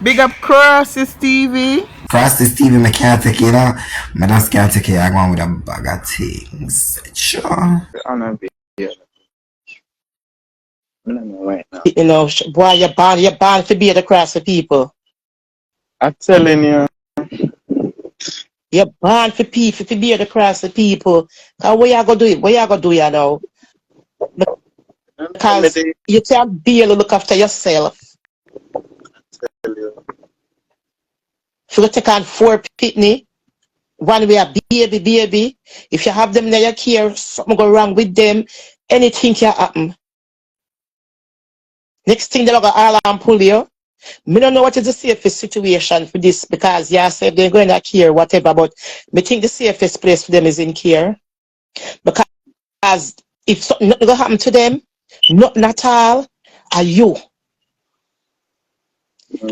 Big up Crossy Stevie. Frosty Steven, I can't take it out. I just can't take it. I go on with a bag of things. Sure. I'm not be here. I don't know right now. You know, boy, you're born to be the cross of people. I'm telling you. You're born for people, to be the cross of people. Cause what you gonna do it? What you gonna do, you know? Because you can't be able to look after yourself. Tell you. If you take on 4 pitney, one way a baby. If you have them there, you care, something go wrong with them, anything can happen. Next thing they're gonna all and pull you. Me don't know what is the safest situation for this because yeah, say they're going to care, whatever, but me think the safest place for them is in care. Because if something gonna happen to them, nothing at all, are you.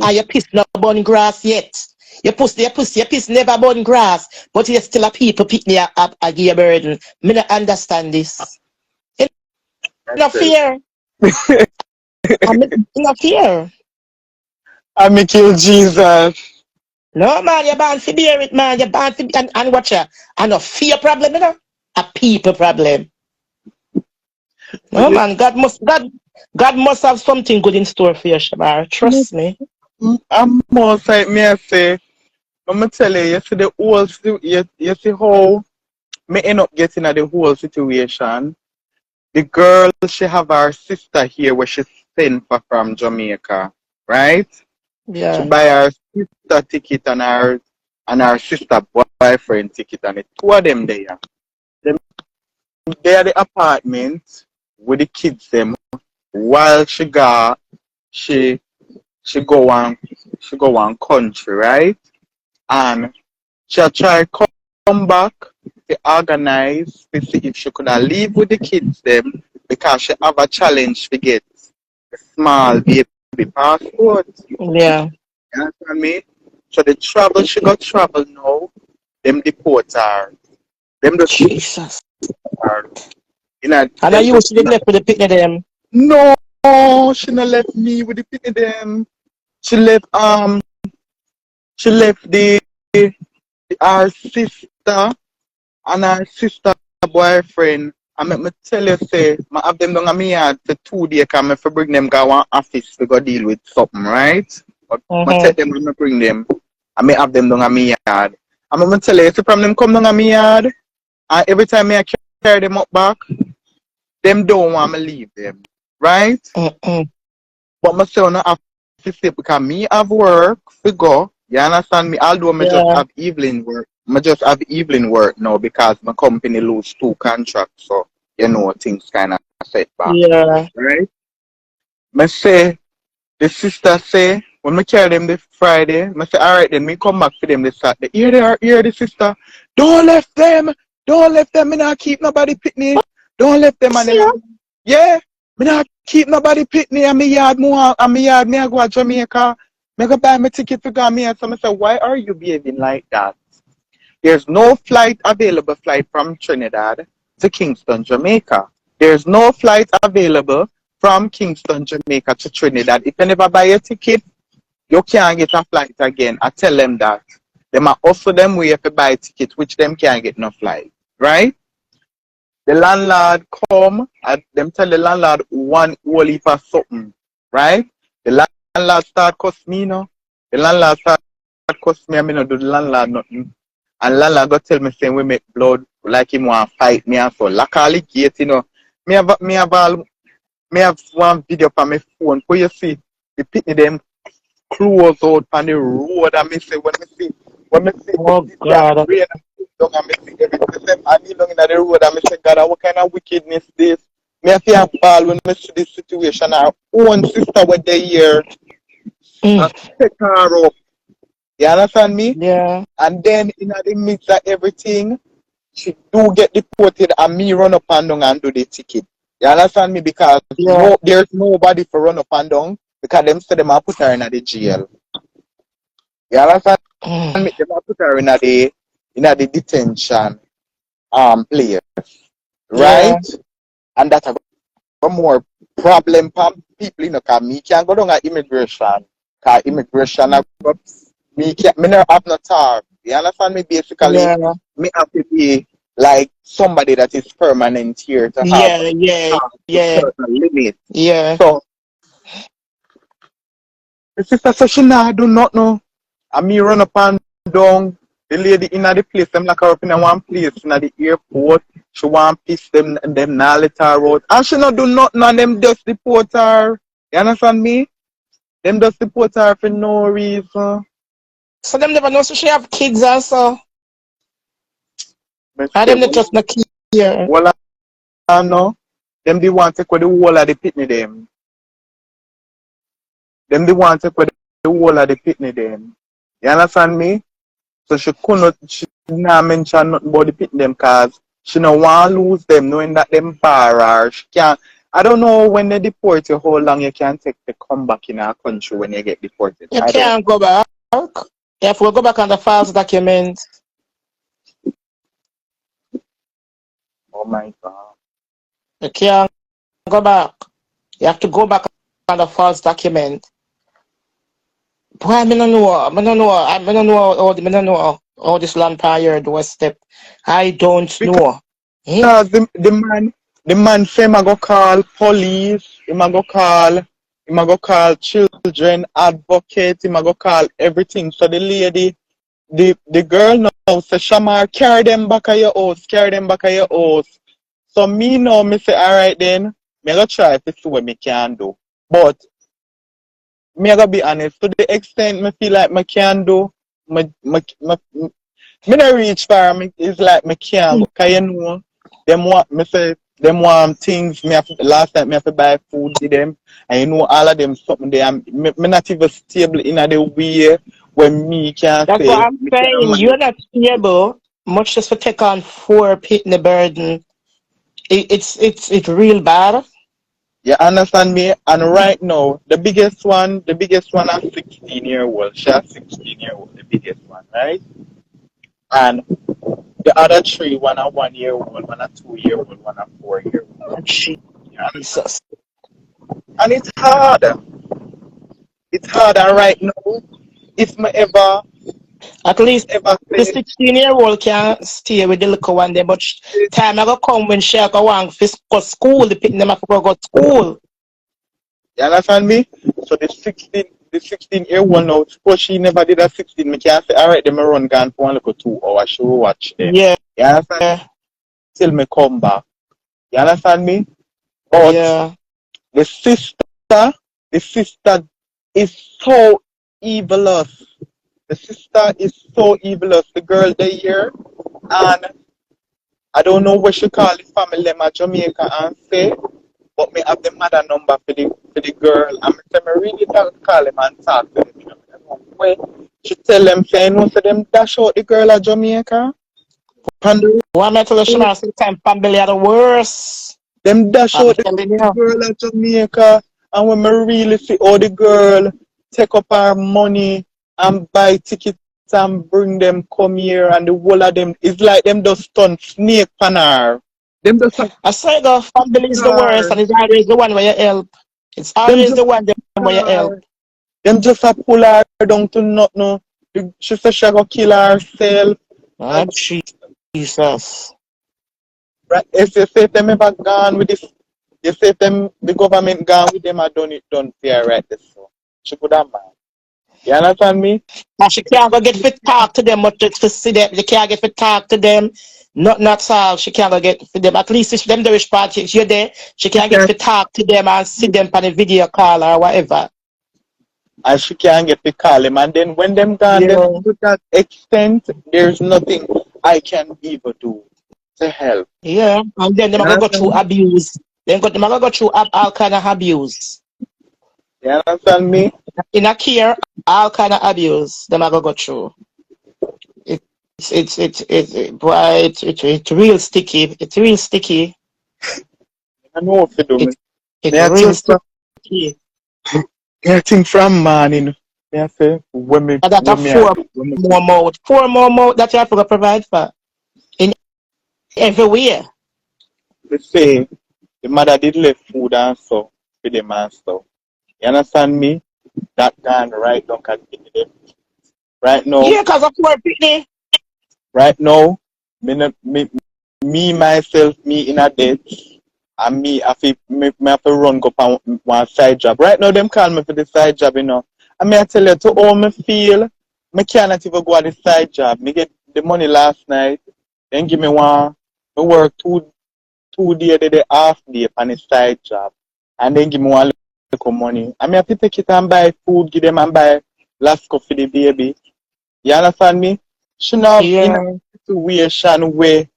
Are your piss not burn grass yet? Your piss never burn grass, but you're still a people pick me up a gear burden. Me not understand this. No fear. I'm no fear. I make you Jesus. No man, you're bound to bear it, man. You're bound to and watch ya. And a fear problem, you know? A people problem. No man, God must have something good in store for you, Shemar. Trust me. I'm more like me I say, I'm gonna tell you, you see the whole you see how me end up getting at the whole situation. The girl, she have her sister here where she sent for from Jamaica, right? She Yeah. buy her sister ticket and her sister boyfriend ticket and it. Two of them there. They are the apartment with the kids them while she go on country, right? And she try come back to organize to see if she could leave with the kids them because she have a challenge to get a small baby passport. Yeah. You understand me? So the travel she got travel now, them deport her. Them just Jesus. her. You know, And I used to left with the picnic them. no, she not left me with the picnic them. She left the her sister and her sister boyfriend. I make me tell you say, I have them down at me yard for 2 days because I have to bring them go one office to go deal with something, right? But I take them and I bring them. I may have them down at me yard. I'm going to tell you, if from them come down at me yard, and every time I carry them up back, them don't want me leave them, right? But I say I have to stay because me have work to go. You understand me? Although I just have evening work. I just have evening work now because my company lose 2 contracts, so you know things kind of set back. Yeah. Right? I say, the sister say, when I carry them this Friday, I say, alright then, me come back for them this Saturday. Here the sister, don't left them, me not keep nobody pitney, don't left them. And then, yeah, me not keep nobody pitney, and me yard, me I go to Jamaica, me go buy my ticket to go me. So I say, why are you behaving like that? There's no flight available from Trinidad to Kingston, Jamaica. There's no flight available from Kingston, Jamaica to Trinidad. If you never buy a ticket, you can't get a flight again. I tell them that. They might offer them way if you buy a ticket, which them can't get no flight. Right? The landlord come and them tell the landlord one whole for something. Right? The landlord start cost me, no. The landlord start cost me, I mean, do the landlord nothing. And landlord go tell me saying we make blood like him want fight me and so lock all the gate, you know. Me have one video on my phone where you see the pitney them close out on the road and me say when me see Oh God. rain and me see everything I need long in the road and me say God what kind of wickedness this? Me have to ball when me see this situation. Our own sister were there here and take her up. You understand me? Yeah. And then in the midst of everything, she do get deported and me run up and down and do the ticket. You understand me? Because there's nobody for run up and down because them say them put her in the jail. You understand me? Them put her in the detention place. Right? Yeah. And that's a more problem for people, you know, because me can't go down at immigration Cause immigration me never have no tar. You understand me? Basically, Yeah. me have to be like somebody that is permanent here to have Yeah, yeah, to yeah, certain limit. yeah. So the sister said she nah do not know. And me run up and down. The lady in the place, them lock her up in one place in the airport. She want piss them and them nah let her out. And she not do nothing and them just deport her. You understand me? Them just deport her for no reason. So them never know so she have kids also. Me And say, them not just not here. well, I know. Them they want to take with the whole of the pitney them. Them they want to take with the whole of the pitney them. You understand me? So she not mention nothing about the pitney them cause she no want to lose them knowing that them bar her. She can't. I don't know when they deport you how long you can take to come back in our country when you get deported. You I don't can't go back. You have to go back on the false document. Oh my god. You can't go back. You have to go back on the false document. Boy, I don't know. I don't know how this land prior do a step. I don't know. Eh? Because the man say him a go call police, him a go call children advocate, him a go call everything. So the lady, the girl now say Shamar, carry them back at your house, carry them back at your house. So me now me say alright then, me go try to see what me can do. But me I gotta be honest, to the extent me feel like me can do, me not reach far, me it's like me can't go. Cause you know, them want me say them want things me have to, last time me have to buy food with them and you know all of them something there me not even stable in the way when me can That's what say I'm me can saying. manage. You're not stable, much just to take on 4 pitting the burden. It's real bad. You understand me? And right now the biggest one are 16-year-old. She's 16-year-old, the biggest one, right? And the other three, one are 1 year old, one are 2 year old, one are 4 year old. Oh, You understand? Jesus. And it's hard. It's harder right now. If me ever, At if me least ever the say, 16-year-old can stay with the little one there, but time I go come when she go on for school, the pitting them have to go to school. you understand me? So the 16-year-old now, suppose she never did a 16, me can say, alright, then me run gone for 1 2 hours, she will watch them. Yeah, You understand me? Till me come back. You understand me? But yeah. the sister is so evilous. The sister is so evilous. The girl they here, and I don't know what she call the family them at Jamaica and say, but me have the mother number for the girl. And me say me really call them and talk to them. You know, where she tell them say, you know, so them dash out the girl at Jamaica. And One metal Shemar sometimes family are the worst. them dash I'm out telling the you. girl at Jamaica. And when me really see how the girl take up her money and buy tickets and bring them come here and the whole of them, it's like them just turn snake pan her. Them just a I say the family is the worst, her. and it's always the one where you help. It's Them always just the one where you help. her. Them just a pull her down to nothing. She said she go kill herself. Oh, And Jesus. right, if you say them ever gone with this, you say them the government gone with them, I done it done fair right this so. She could have mind. You understand me? And she can't go get fit talk to them, but to see them. She can't get fit talk to them. Not all. She can't go get for them. At least if them the rich party, if you're there, she can't get fit talk to them and see them on a video call or whatever. And she can't get the call him. And then when them gone them Yeah. to that extent, there's nothing I can even do to help. Yeah. And then You them are going to go through understand me? abuse. Them are going to go through all kind of abuse. You understand me? In a care, all kind of abuse. Them are going to go through. Boy, it's real sticky. It's real sticky. I know what to do. It's Me it's I real think from sticky. me I think from morning. Me I say And that a when me I do. four more mouth that you have to provide for in everywhere. They say the mother did left food and so for them and stuff. You understand me? that gone right down can give them. Right now, Yeah, because of poor Pitney. right now, me myself, me in a debt, and me have to run go on one side job. Right now, them call me for the side job, you know. And me I tell you, to how me feel, me cannot even go on the side job. Me get the money last night, then give me one, me work 2 day, the half day on the side job, and then give me one little money. I mean, I have to take it and buy food, give them and buy last for the baby. You understand me? She now in a Yeah. situation where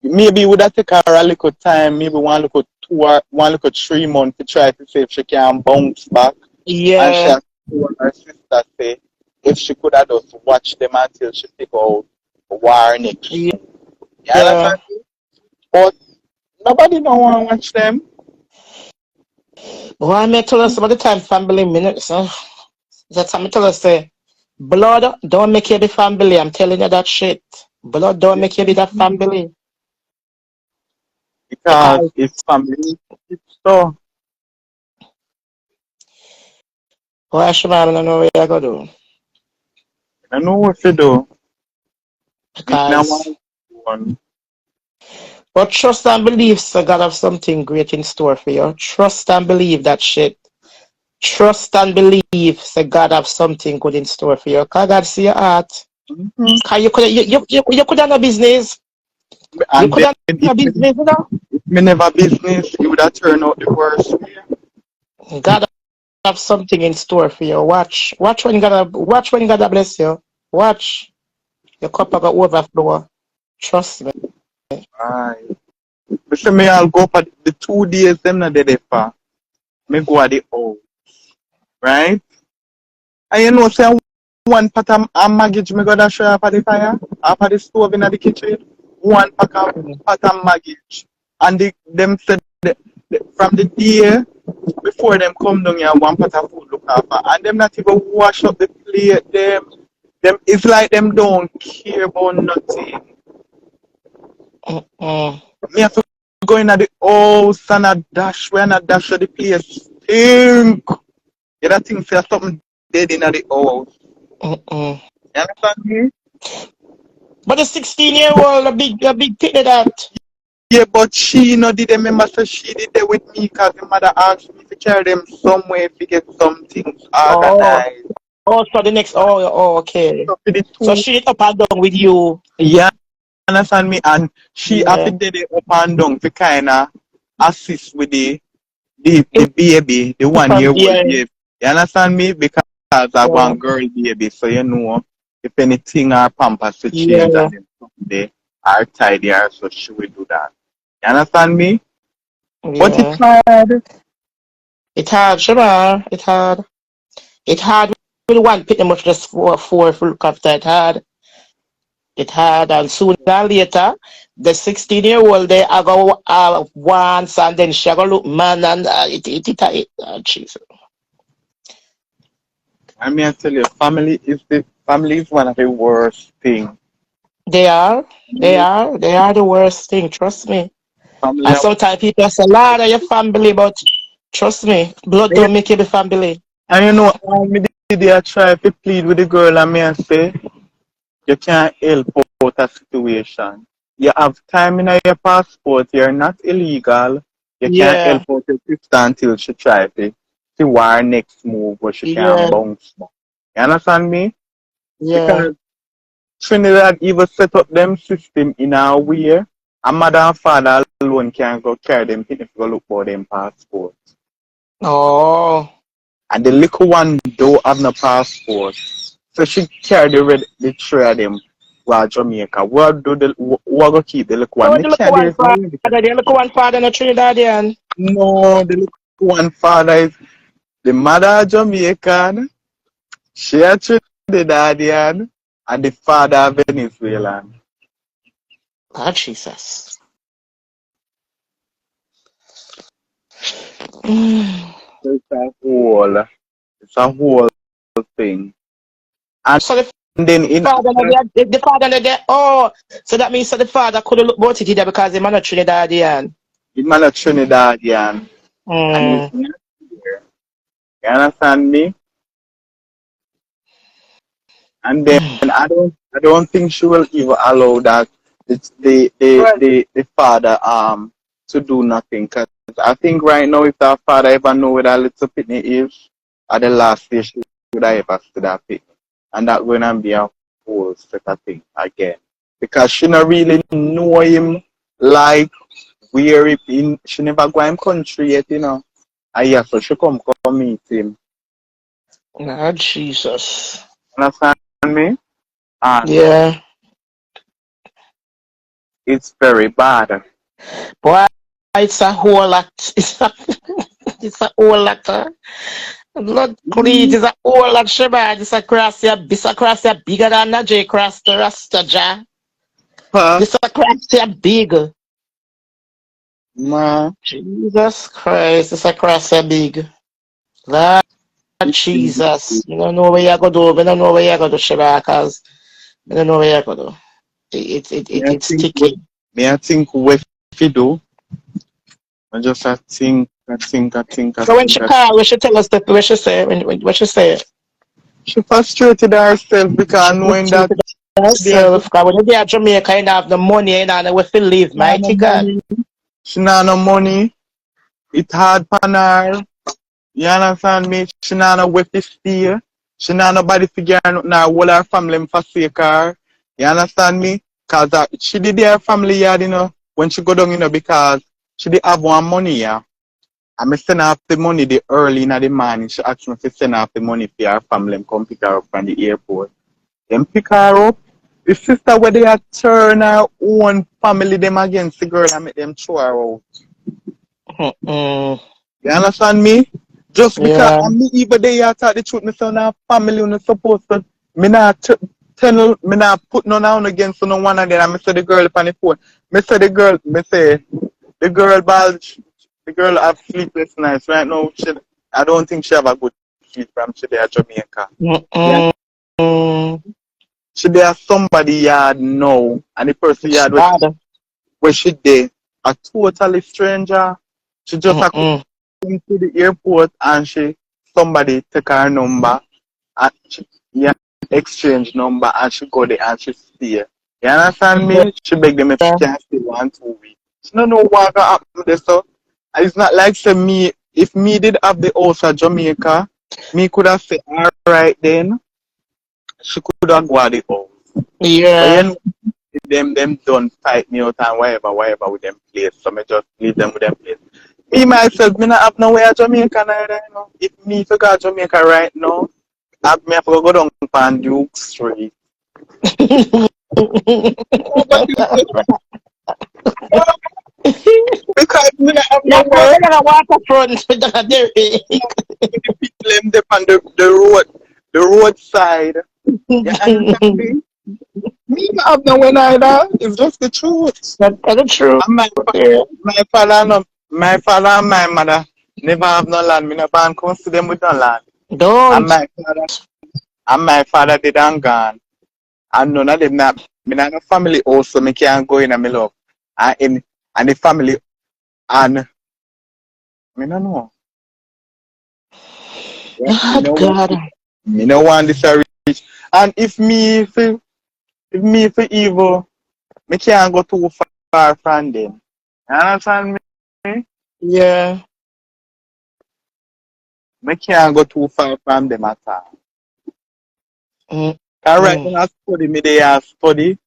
maybe would have take her a little time, maybe one little 3 months to try to see if she can bounce back. And she Yeah. has told her sister say if she could have just watch them until she figure out war next. Yeah. You understand me? But nobody don't want to watch them. Well, I may tell us about the time family minutes. That's how I tell us say, blood don't make you the family. I'm telling you that shit. Blood don't make you be that family. Because Because it's family. It's so. why Shemar, I don't know what you're gonna do. I know what to do. It's not Because one. but trust and believe so God have something great in store for you. Trust and believe that shit. Trust and believe so God have something good in store for you. Cause God see your heart. Mm-hmm. Cause you could have no business. You And could then have no if business, you know? me never business, it would have turned out the worst way. God have something in store for you. Watch. Watch when God bless you. Watch. Your cup will go overflow. Trust me. Aye. But say me I'll go for the 2 days them not there for. Me go at the house. Right? And you know say one pot of maggage me gonna show up at the fire, up at the stove in the kitchen. One pack of pot of maggage. And them said from the day before them come down here, one pot of food look after. And them not even wash up the plate, them it's like them don't care about nothing. Mm-mm. Me have to go in at the house and a dash when a dash of the place stink. Yeah, that thing say something dead in the house. Mm-mm. You understand me? But the 16-year-old, a big thing of that. Yeah, but she no did remember so she did there with me because the mother asked me to carry them somewhere to get some things Oh, organized. oh, so the next, oh, okay. So for the So two, she up and down with you. yeah, understand me? And she have to Yeah. did it up and down to kinda assist with the baby, the one From year old yeah, baby. You understand me? Because I yeah, want girl baby, so you know if anything her pampers to change yeah, and then someday or tidy her, so she will do that. You understand me? But it's yeah. hard. It hard, Shemar. It hard. It hard with one pretty much just four full after it hard. It hard and sooner or later the 16-year-old they are go once and then she go look man and Jesus. I mean, I tell you, family is one of the worst thing. They are, they Family, are, they are the worst thing, trust me. family And sometimes people say, Lord, are your family, but trust me, blood don't make you the family. and you know, all me did I try to plead with the girl and me and say, you can't help out a situation. You have time in your passport, you're not illegal. You can't help Yeah, out your sister until she try to see what her next move where she can yeah, bounce back. You understand me? yeah. Because Trinidad even set up them system in a way a mother and father alone can go carry them if go look for them passport. Oh, And the little one don't have no passport. So she carry the three of them while Jamaica. What go keep the little one? oh, Me the little carry one there's no father, way. the little one father in a Trinidadian. No, the little one father is the mother Jamaican, she a Trinidadian, and the father Venezuelan. Ah, Jesus. Mm. So it's a whole thing. And So the then in father, the father, oh, so that means that the father could have looked about it there because the man a Trinidadian. the man of Trinidadian and he's Mm. not here. You understand me? And then I don't think she will even allow that the father to do nothing. Cause I think right now if that father ever know where that little pitney is, at the last stage she would have ever stood that pitney. And that gonna be a whole set of thing again. Because she not really know him like where he in she never go him country yet, you know. And yeah, so she come meet him. Ah, Jesus. Understand me? And Yeah. it's very bad. Boy, it's a whole lot. It's a whole lot. Blood cleat is a whole lot, Shemar. This a cross here bigger than the J cross the Rasta Jah. Huh? This a cross here big. Man. Jesus Christ, this a cross here big. Lord Jesus. You don't know where you go do. We don't know where you go do, Shemar, because we don't know where you go do. It's sticky. I think what she do, I just I think. So when she call, when she tell us that, what she say? What she say? She frustrated herself because knowing that Herself, because when you get to Jamaica, you don't have the money, you don't know where to live, mighty God. she not no money, it's hard for her. You understand me? She not know where to stay. She not nobody figure out now all her family forsake her. You understand me? Cause she did her family yard, you know, when she go down, you know, because she did have one money, yeah. And I send off the money the early in the morning. She asked me to send off the money for her family and come pick her up from the airport. Then pick her up. The sister where they had turn her own family them against the girl and make them throw her out. You understand me? Just because Yeah. me even they tell the truth, me say now family you supposed to me not tell me not put none on against no one of them and me say the girl on the phone. Me say the girl bad the girl have sleepless nights right now. I don't think she have a good sleep from she there Jamaica. Yeah. She there somebody yard now and the person yard where she there a totally stranger. She just come to the airport and somebody take her number and she exchange number and she go there and she stay. You understand me? She beg them if she can stay 1-2 weeks. She don't know what gonna happen to this so it's not like say me if me did have the house at Jamaica, me could have said alright then she could have go at the house. Yeah. But you know them don't fight me out and whatever with them place. So me just leave them with them place. Me myself, me not have nowhere at Jamaica neither, you know. If me to go to Jamaica right now, I have to go down on Duke Street. Because me not have Yeah, nowhere. we're gonna waterfront with the People them there on the roadside. You understand me? Me not have nowhere neither. It's just the truth. That's the truth. And my father and my mother never have no land. Me no born close to them with no land. Don't. And my father didn't gone. And none of them not me not no family also me can't go in and me love. And the family and me no know. God. Me no want this a rich. And if me for evil, me can't go too far from them. You understand me? Yeah. Me can't go too far from them at all. Alright, when I study, me they are study.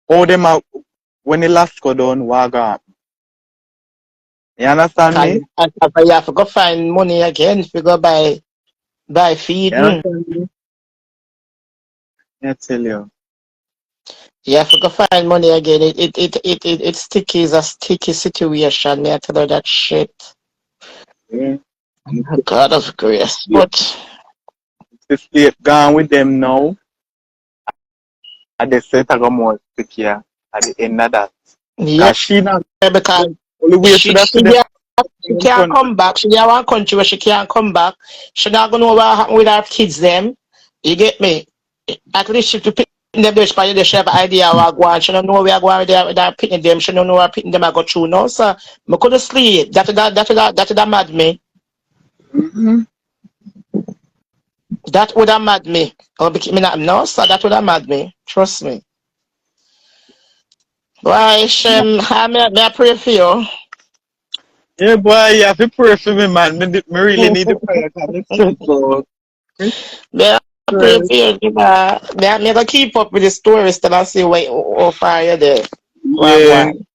How them are, when the last go down, what go. You understand me? You have to go find money again if you go buy feed. You understand me? I tell you. You have to go find money again. It's sticky. It's a sticky situation. Me I tell her that shit. Yeah. God of grace. But The state gone with them now. And they say I go more secure at the end of that. yeah, She not because only way she to them. can't come back. She have one country where she can't come back. She not gonna know what happened with her kids them. You get me? At least she to pick them there, she have an idea what go on. She don't know where go on with her picking them. She don't know where picking them I go through. No, sir. I couldn't sleep. That mad me. That would have mad me. Or me not no, so that would have mad me. Trust me. Why, Shem, may I pray for you? Yeah, boy, you have to pray for me, man. Me really need the prayer because I'm stressed out. May I pray for you? May I never keep up with the stories till I see how far you're there. Yeah, Wagwan.